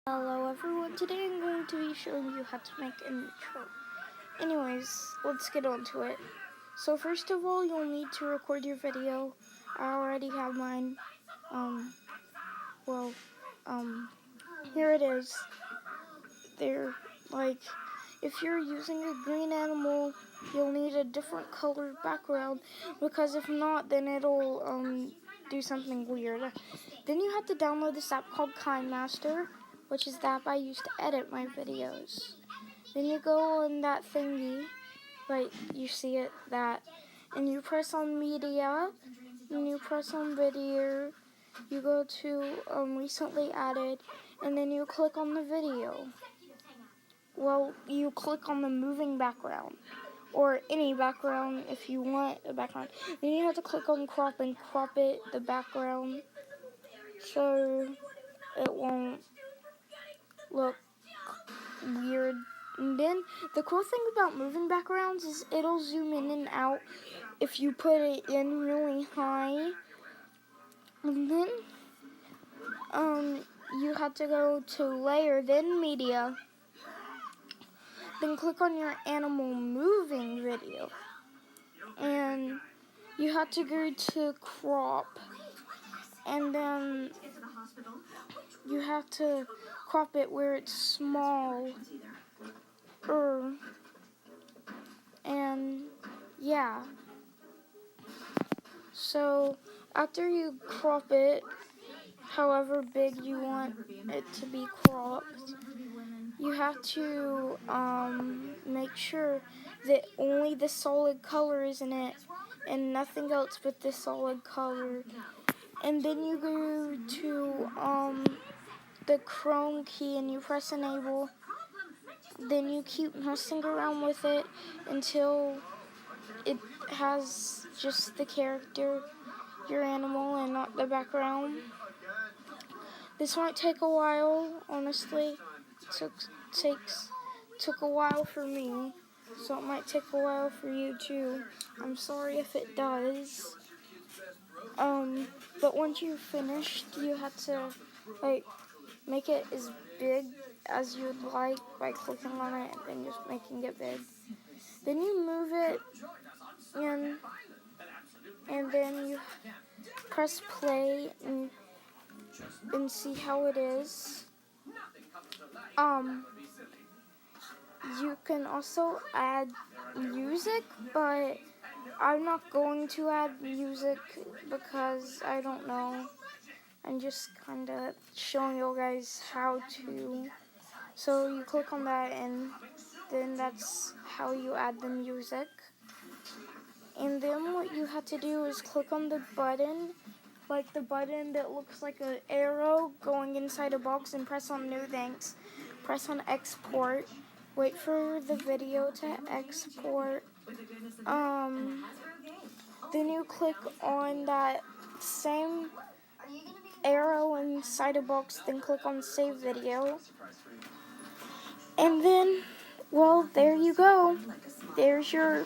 Hello everyone, today I'm going to be showing you how to make an intro. Anyways, let's get on to it. So first of all, you'll need to record your video. I already have mine. Here it is. If you're using a green animal, you'll need a different colored background, because if not, then it'll do something weird. Then you have to download this app called KineMaster, which is the app I use to edit my videos. Then you go on that thingy, you see it, and you press on media, and you press on video, you go to recently added, and then you click on the video. Well, you click on the moving background, or any background if you want a background. Then you have to click on crop and crop the background, so it won't look weird. And then the cool thing about moving backgrounds is it'll zoom in and out if you put it in really high. And then you have to go to layer, then media, then click on your animal moving video, and you have to go to crop, and then you have to crop it where it's small, and yeah. So after you crop it, however big you want it to be cropped, you have to make sure that only the solid color is in it and nothing else but the solid color. And then you go to the Chrome key and you press enable. Then you keep messing around with it until it has just the character, your animal, and not the background. This might take a while, honestly. Took a while for me, so it might take a while for you too. I'm sorry if it does. But once you've finished, you have to make it as big as you would like by clicking on it and just making it big. Then you move it in, and then you press play and see how it is. You can also add music, but I'm not going to add music because I don't know. I'm just kind of showing you guys how to. So you click on that, and then that's how you add the music. And then what you have to do is click on the button, like the button that looks like an arrow going inside a box, and press on new things. Press on export. Wait for the video to export. Then you click on that same arrow inside a box, then click on save video. And then, well, there you go. There's your